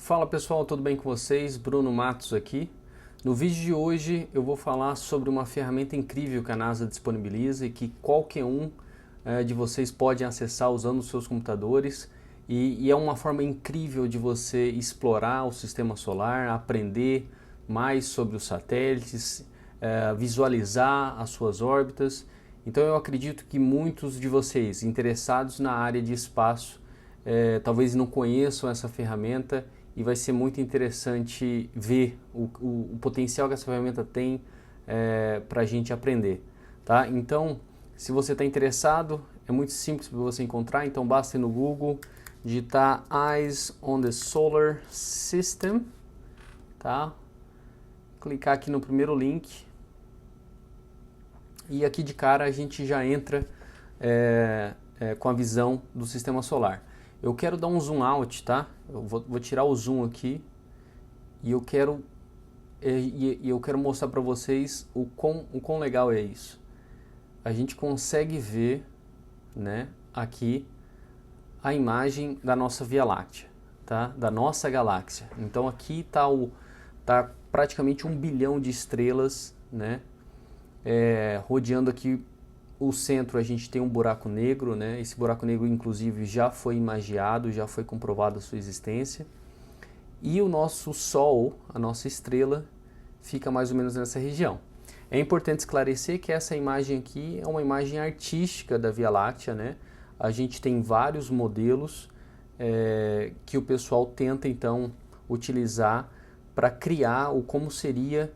Fala pessoal, tudo bem com vocês? Bruno Matos aqui. No vídeo de hoje eu vou falar sobre uma ferramenta incrível que a NASA disponibiliza e que qualquer um de vocês pode acessar usando os seus computadores e é uma forma incrível de você explorar o sistema solar, aprender mais sobre os satélites, visualizar as suas órbitas. Então eu acredito que muitos de vocês interessados na área de espaço talvez não conheçam essa ferramenta e vai ser muito interessante ver o potencial que essa ferramenta tem para a gente aprender, tá? Então, se você está interessado, é muito simples para você encontrar, então basta ir no Google, digitar Eyes on the Solar System, tá? Clicar aqui no primeiro link e aqui de cara a gente já entra com a visão do sistema solar. Eu quero dar um zoom out, tá? Eu vou tirar o zoom aqui e eu quero mostrar para vocês o quão legal é isso. A gente consegue ver, né, aqui a imagem da nossa Via Láctea, tá? Da nossa galáxia. Então aqui tá praticamente 1 bilhão de estrelas, né? Rodeando aqui o centro. A gente tem um buraco negro, né? Esse buraco negro inclusive já foi imagiado, já foi comprovada a sua existência. E o nosso Sol, a nossa estrela, fica mais ou menos nessa região. É importante esclarecer que essa imagem aqui é uma imagem artística da Via Láctea, né? A gente tem vários modelos que o pessoal tenta então utilizar para criar o como seria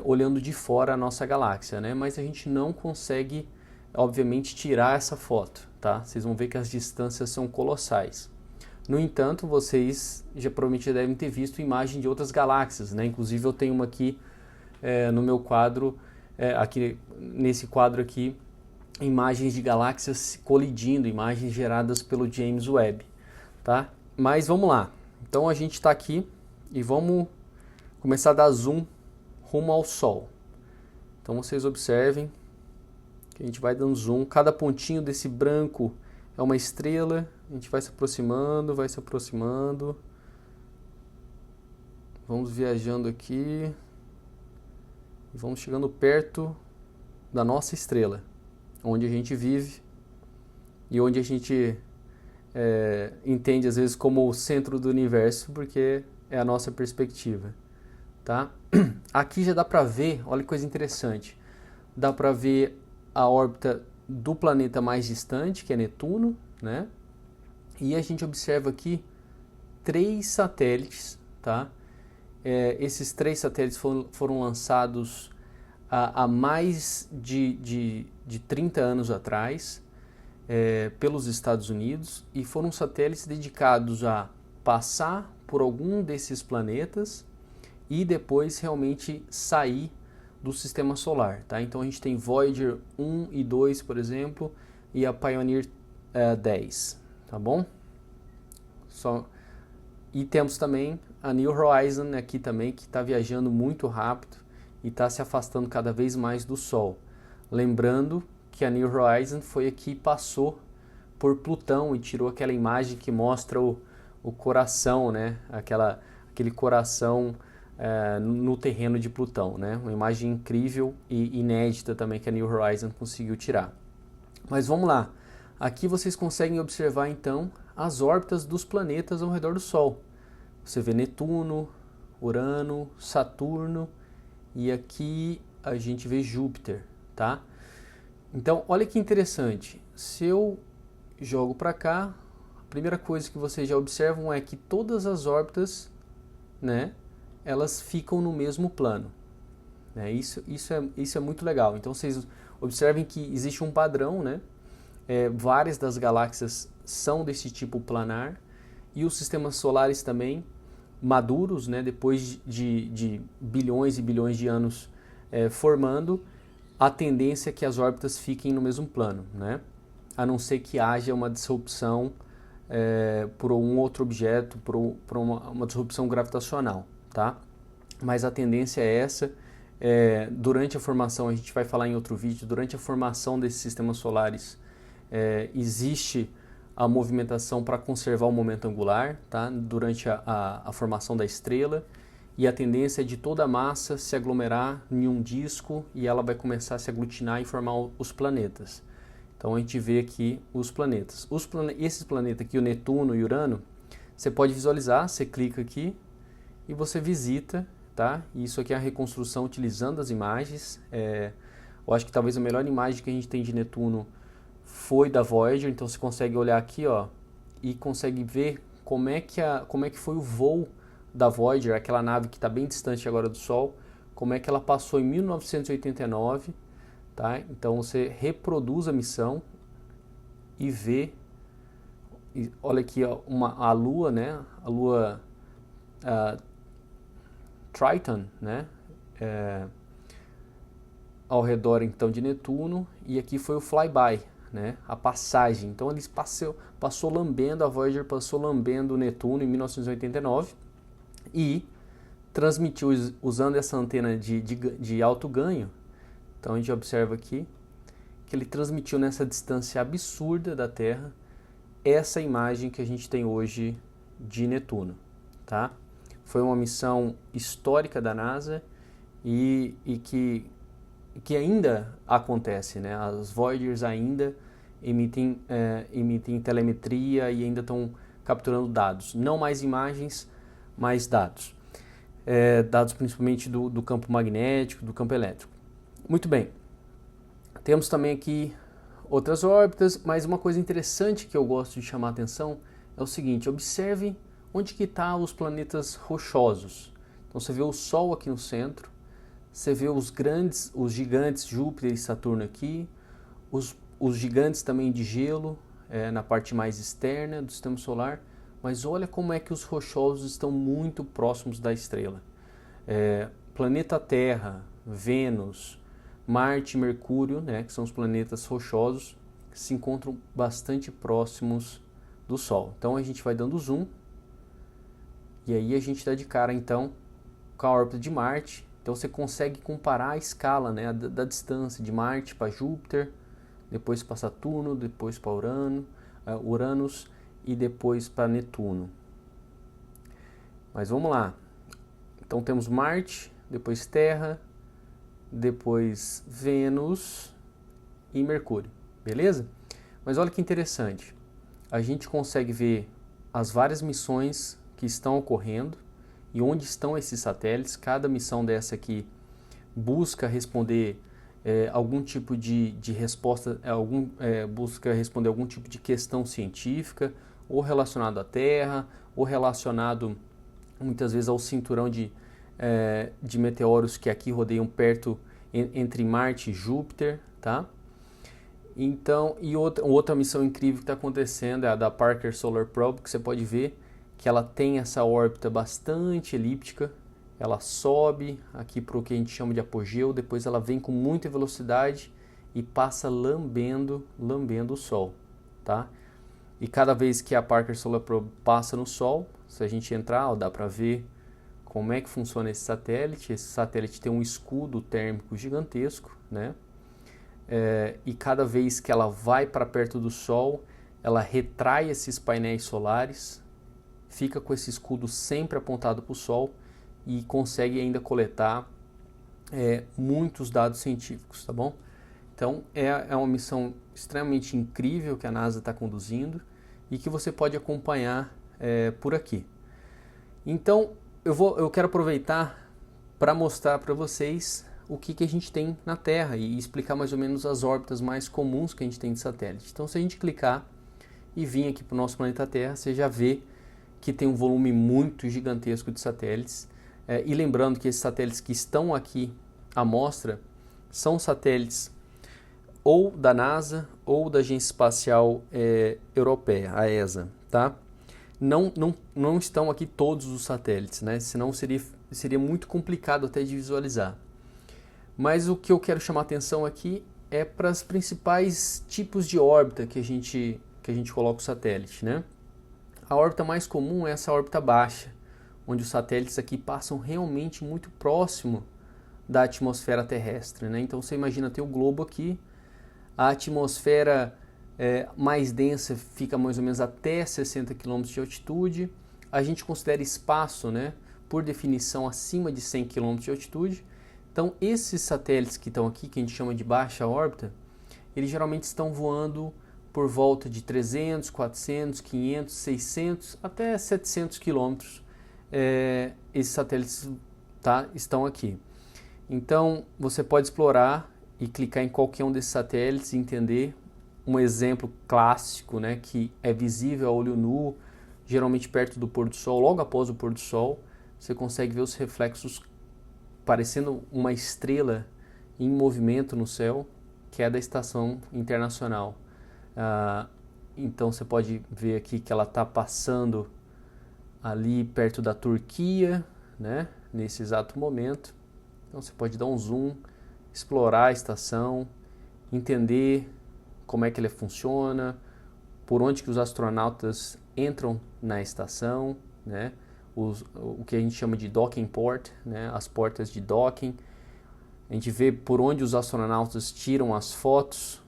olhando de fora a nossa galáxia, né? Mas a gente não consegue, obviamente, tirar essa foto, tá? Vocês vão ver que as distâncias são colossais. No entanto, vocês já provavelmente devem ter visto imagem de outras galáxias, né? Inclusive eu tenho uma aqui no meu quadro, aqui nesse quadro aqui, imagens de galáxias colidindo, imagens geradas pelo James Webb, tá? Mas vamos lá. Então a gente está aqui e vamos começar a dar zoom rumo ao Sol. Então vocês observem que a gente vai dando zoom, cada pontinho desse branco é uma estrela, a gente vai se aproximando, vamos viajando aqui, e vamos chegando perto da nossa estrela, onde a gente vive e onde a gente entende às vezes como o centro do universo, porque é a nossa perspectiva, tá? Aqui já dá para ver, olha que coisa interessante, dá para ver a órbita do planeta mais distante, que é Netuno, né? E a gente observa aqui 3 satélites, tá? Esses 3 satélites foram lançados há mais de 30 anos atrás pelos Estados Unidos e foram satélites dedicados a passar por algum desses planetas e depois realmente sair do sistema solar, tá? Então a gente tem Voyager 1 e 2, por exemplo, e a Pioneer 10, tá bom? E temos também a New Horizon aqui também, que está viajando muito rápido e está se afastando cada vez mais do Sol. Lembrando que a New Horizon foi a que passou por Plutão e tirou aquela imagem que mostra o coração, né? Aquele coração no terreno de Plutão, né? Uma imagem incrível e inédita também que a New Horizon conseguiu tirar. Mas vamos lá. Aqui vocês conseguem observar então as órbitas dos planetas ao redor do Sol. Você vê Netuno, Urano, Saturno e aqui a gente vê Júpiter, tá? Então, olha que interessante. Se eu jogo para cá, a primeira coisa que vocês já observam é que todas as órbitas, né, elas ficam no mesmo plano. Isso é muito legal. Então vocês observem que existe um padrão, né? Várias das galáxias são desse tipo planar e os sistemas solares também maduros, né? Depois de bilhões e bilhões de anos formando, a tendência é que as órbitas fiquem no mesmo plano, né? A não ser que haja uma disrupção por um outro objeto, por uma disrupção gravitacional, tá? Mas a tendência é essa. Durante a formação, a gente vai falar em outro vídeo, durante a formação desses sistemas solares existe a movimentação para conservar o momento angular, tá? Durante a formação da estrela, e a tendência é de toda a massa se aglomerar em um disco e ela vai começar a se aglutinar e formar os planetas. Então a gente vê aqui os planetas. Esses planetas aqui, o Netuno e Urano, você pode visualizar, você clica aqui e você visita, tá? E isso aqui é a reconstrução utilizando as imagens. Eu acho que talvez a melhor imagem que a gente tem de Netuno foi da Voyager, então você consegue olhar aqui, ó, e consegue ver como é que foi o voo da Voyager, aquela nave que está bem distante agora do Sol, como é que ela passou em 1989, tá? Então você reproduz a missão e vê, olha aqui, ó, a Lua, né? A Lua Triton, né? Ao redor então de Netuno, e aqui foi o flyby, né? A passagem. Então eles passou lambendo, a Voyager passou lambendo o Netuno em 1989 e transmitiu usando essa antena de alto ganho. Então a gente observa aqui que ele transmitiu nessa distância absurda da Terra essa imagem que a gente tem hoje de Netuno, tá? Foi uma missão histórica da NASA e que ainda acontece, né? As Voyagers ainda emitem telemetria e ainda estão capturando dados. Não mais imagens, mais dados. Dados principalmente do campo magnético, do campo elétrico. Muito bem. Temos também aqui outras órbitas, mas uma coisa interessante que eu gosto de chamar a atenção é o seguinte: observe onde que estão os planetas rochosos. Então você vê o Sol aqui no centro, você vê os gigantes Júpiter e Saturno aqui, os gigantes também de gelo na parte mais externa do sistema solar, mas olha como é que os rochosos estão muito próximos da estrela. Planeta Terra, Vênus, Marte e Mercúrio, né, que são os planetas rochosos, se encontram bastante próximos do Sol. Então a gente vai dando zoom e aí a gente dá de cara então com a órbita de Marte. Então você consegue comparar a escala, né, da distância de Marte para Júpiter, depois para Saturno, depois para Uranus e depois para Netuno. Mas vamos lá. Então temos Marte, depois Terra, depois Vênus e Mercúrio, beleza? Mas olha que interessante, a gente consegue ver as várias missões que estão ocorrendo e onde estão esses satélites. Cada missão dessa aqui busca responder algum tipo de resposta, busca responder algum tipo de questão científica, ou relacionado à Terra, ou relacionado muitas vezes ao cinturão de meteoros que aqui rodeiam perto entre Marte e Júpiter, tá? Então, e outra missão incrível que está acontecendo é a da Parker Solar Probe, que você pode ver que ela tem essa órbita bastante elíptica. Ela sobe aqui para o que a gente chama de apogeu, depois ela vem com muita velocidade e passa lambendo o Sol, tá? E cada vez que a Parker Solar Probe passa no Sol, se a gente entrar, ó, dá para ver como é que funciona esse satélite. Esse satélite tem um escudo térmico gigantesco, né? E cada vez que ela vai para perto do Sol, ela retrai esses painéis solares, fica com esse escudo sempre apontado para o Sol e consegue ainda coletar muitos dados científicos, tá bom? Então é uma missão extremamente incrível que a NASA está conduzindo e que você pode acompanhar por aqui. Então eu quero aproveitar para mostrar para vocês o que a gente tem na Terra e explicar mais ou menos as órbitas mais comuns que a gente tem de satélite. Então se a gente clicar e vir aqui para o nosso planeta Terra, você já vê que tem um volume muito gigantesco de satélites. E lembrando que esses satélites que estão aqui à mostra são satélites ou da NASA ou da Agência Espacial Europeia, a ESA, tá? Não estão aqui todos os satélites, né? Senão seria muito complicado até de visualizar. Mas o que eu quero chamar a atenção aqui é para os principais tipos de órbita que a gente coloca o satélite, né? A órbita mais comum é essa órbita baixa, onde os satélites aqui passam realmente muito próximo da atmosfera terrestre, né? Então você imagina ter o globo aqui, a atmosfera mais densa fica mais ou menos até 60 km de altitude. A gente considera espaço, né, por definição, acima de 100 km de altitude. Então, esses satélites que estão aqui, que a gente chama de baixa órbita, eles geralmente estão voando por volta de 300, 400, 500, 600 até 700 quilômetros. Esses satélites, tá, estão aqui. Então, você pode explorar e clicar em qualquer um desses satélites e entender um exemplo clássico, né, que é visível a olho nu, geralmente perto do pôr do sol, logo após o pôr do sol. Você consegue ver os reflexos parecendo uma estrela em movimento no céu, que é da Estação Internacional. Então você pode ver aqui que ela está passando ali perto da Turquia, né, nesse exato momento. Então você pode dar um zoom, explorar a estação, entender como é que ela funciona, por onde que os astronautas entram na estação, né, o que a gente chama de docking port, né, as portas de docking. A gente vê por onde os astronautas tiram as fotos,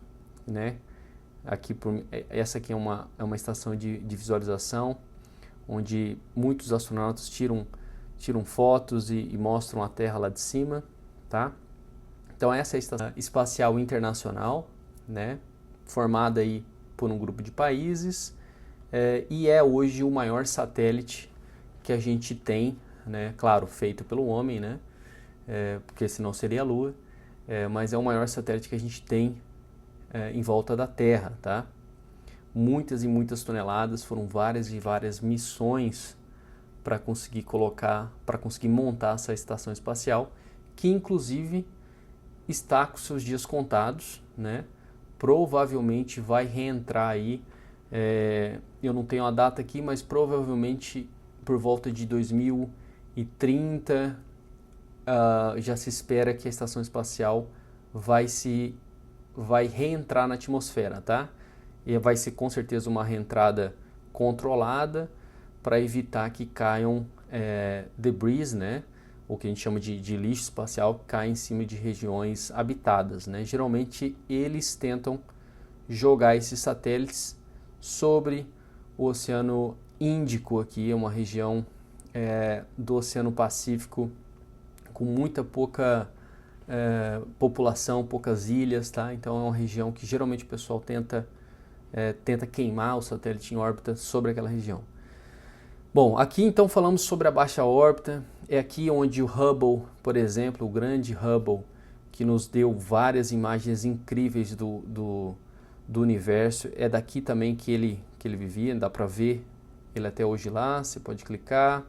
né. Essa aqui é uma estação de visualização, onde muitos astronautas tiram fotos e mostram a Terra lá de cima, tá? Então essa é a Estação Espacial Internacional, né, formada aí por um grupo de países, e é hoje o maior satélite que a gente tem, né, claro, feito pelo homem, né, porque senão seria a Lua, mas é o maior satélite que a gente tem em volta da Terra, tá? Muitas e muitas toneladas, foram várias e várias missões para conseguir montar essa estação espacial, que inclusive está com seus dias contados, né? Provavelmente vai reentrar aí, eu não tenho a data aqui, mas provavelmente por volta de 2030 já se espera que a estação espacial vai reentrar na atmosfera, tá? E vai ser com certeza uma reentrada controlada para evitar que caiam debris, né? O que a gente chama de lixo espacial, que cai em cima de regiões habitadas, né? Geralmente eles tentam jogar esses satélites sobre o Oceano Índico, aqui é uma região do Oceano Pacífico com pouca população, poucas ilhas, tá? Então é uma região que geralmente o pessoal tenta queimar o satélite em órbita sobre aquela região. Bom, aqui então falamos sobre a baixa órbita. É aqui onde o Hubble, por exemplo, o grande Hubble, que nos deu várias imagens incríveis do universo, é daqui também que ele vivia. Dá para ver ele até hoje lá. Você pode clicar,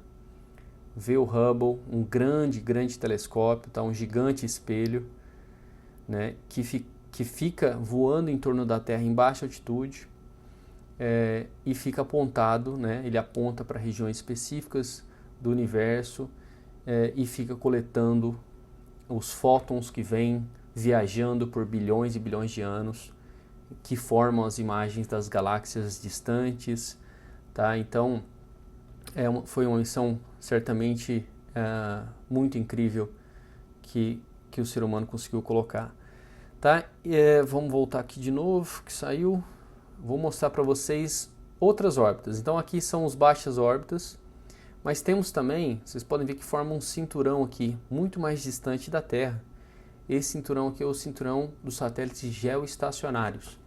ver o Hubble, um grande telescópio, tá? Um gigante espelho, né? Que fica voando em torno da Terra em baixa altitude, e fica apontado, né? Ele aponta para regiões específicas do universo, e fica coletando os fótons que vêm viajando por bilhões e bilhões de anos, que formam as imagens das galáxias distantes, tá? Então foi uma missão certamente muito incrível que o ser humano conseguiu colocar. Tá? Vamos voltar aqui de novo, que saiu. Vou mostrar para vocês outras órbitas. Então aqui são os baixas órbitas, mas temos também, vocês podem ver que forma um cinturão aqui, muito mais distante da Terra. Esse cinturão aqui é o cinturão dos satélites geoestacionários.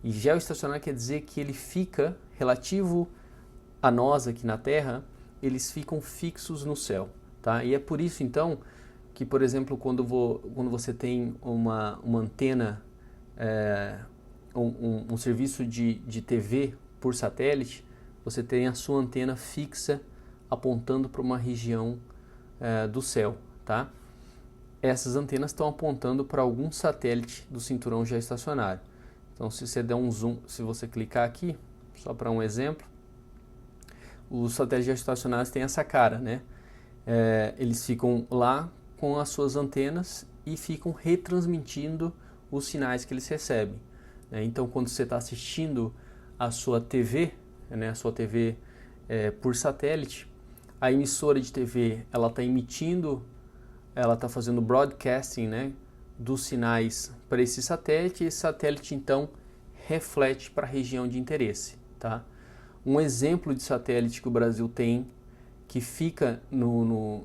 E geoestacionário quer dizer que ele fica, relativo a nós aqui na Terra, eles ficam fixos no céu. Tá? E é por isso então que, por exemplo, quando você tem uma antena, um serviço de TV por satélite, você tem a sua antena fixa apontando para uma região do céu, tá? Essas antenas estão apontando para algum satélite do cinturão geoestacionário. Então, se você der um zoom, se você clicar aqui, só para um exemplo, os satélites geoestacionários têm essa cara, né? Eles ficam lá com as suas antenas e ficam retransmitindo os sinais que eles recebem. Então, quando você está assistindo a sua TV, né, a sua TV por satélite, a emissora de TV ela está emitindo, ela está fazendo broadcasting, né, dos sinais para esse satélite, e esse satélite então reflete para a região de interesse, tá? Um exemplo de satélite que o Brasil tem, que fica no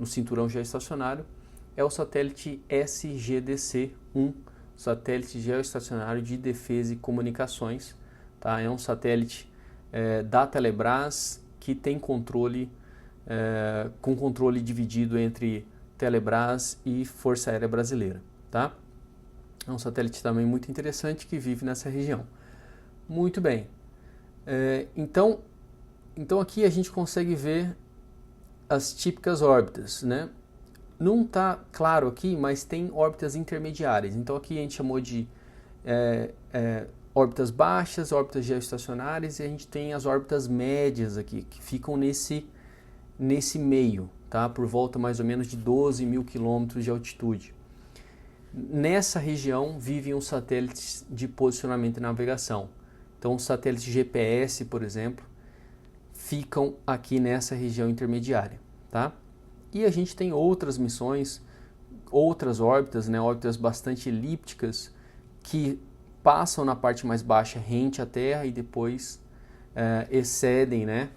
cinturão geoestacionário, é o satélite SGDC-1, satélite geoestacionário de defesa e comunicações, tá? É um satélite da Telebrás que tem controle, com controle dividido entre Telebrás e Força Aérea Brasileira, tá? É um satélite também muito interessante que vive nessa região. Muito bem. Então aqui a gente consegue ver as típicas órbitas, né? Não está claro aqui, mas tem órbitas intermediárias. Então aqui a gente chamou de órbitas baixas, órbitas geoestacionárias, e a gente tem as órbitas médias aqui, que ficam nesse meio, tá? Por volta mais ou menos de 12 mil quilômetros de altitude. Nessa região vivem os satélites de posicionamento e navegação. Então, os satélites GPS, por exemplo, ficam aqui nessa região intermediária, tá? E a gente tem outras missões, outras órbitas, né, órbitas bastante elípticas, que passam na parte mais baixa rente à Terra e depois excedem, né,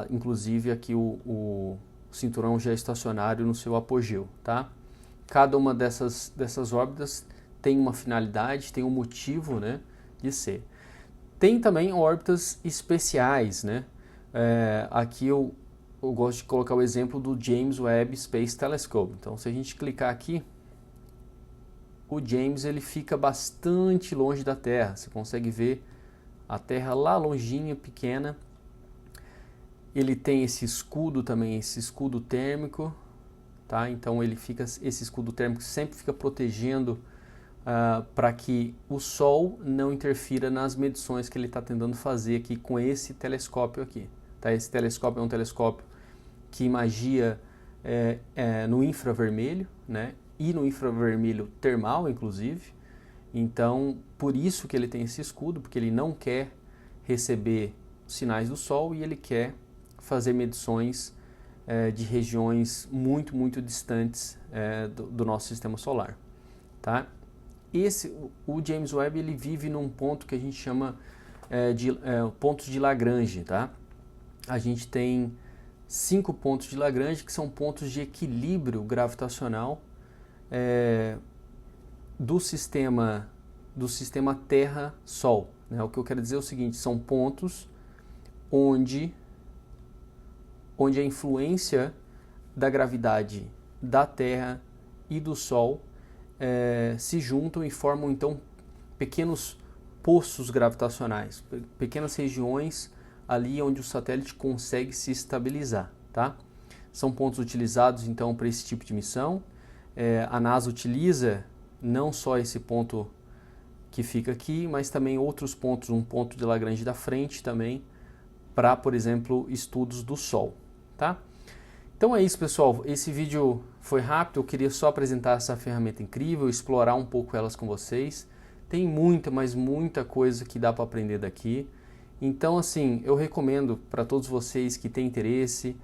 inclusive aqui o cinturão geoestacionário no seu apogeu, tá? Cada uma dessas órbitas tem uma finalidade, tem um motivo, né, de ser. Tem também órbitas especiais, né? Aqui eu gosto de colocar o exemplo do James Webb Space Telescope. Então, se a gente clicar aqui, o James ele fica bastante longe da Terra. Você consegue ver a Terra lá longinha, pequena. Ele tem esse escudo também, esse escudo térmico, tá? Então esse escudo térmico sempre fica protegendo para que o Sol não interfira nas medições que ele está tentando fazer aqui com esse telescópio aqui. Tá? Esse telescópio é um telescópio que imagia no infravermelho, né? E no infravermelho termal, inclusive. Então, por isso que ele tem esse escudo, porque ele não quer receber sinais do Sol e ele quer fazer medições de regiões muito, muito distantes do nosso sistema solar, tá? O James Webb ele vive num ponto que a gente chama de pontos de Lagrange, tá? A gente tem 5 pontos de Lagrange que são pontos de equilíbrio gravitacional do sistema Terra-Sol, né? O que eu quero dizer é o seguinte: são pontos onde a influência da gravidade da Terra e do Sol se juntam e formam então pequenos poços gravitacionais, pequenas regiões ali onde o satélite consegue se estabilizar, tá? São pontos utilizados então para esse tipo de missão. A NASA utiliza não só esse ponto que fica aqui, mas também outros pontos, um ponto de Lagrange da frente também, para, por exemplo, estudos do Sol, tá? Então é isso, pessoal. Esse vídeo foi rápido, eu queria só apresentar essa ferramenta incrível, explorar um pouco elas com vocês. Tem muita, mas muita coisa que dá para aprender daqui. Então, assim, eu recomendo para todos vocês que têm interesse,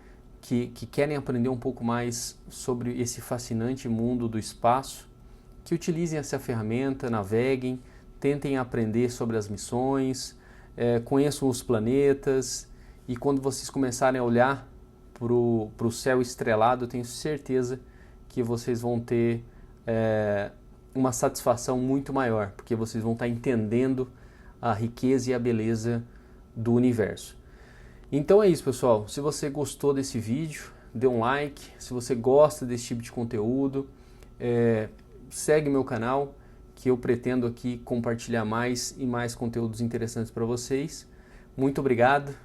que querem aprender um pouco mais sobre esse fascinante mundo do espaço, que utilizem essa ferramenta, naveguem, tentem aprender sobre as missões, conheçam os planetas, e quando vocês começarem a olhar para o céu estrelado, eu tenho certeza que vocês vão ter uma satisfação muito maior, porque vocês vão estar entendendo a riqueza e a beleza do universo. Então é isso, pessoal. Se você gostou desse vídeo, dê um like. Se você gosta desse tipo de conteúdo, segue meu canal, que eu pretendo aqui compartilhar mais e mais conteúdos interessantes para vocês. Muito obrigado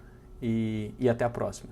e até a próxima.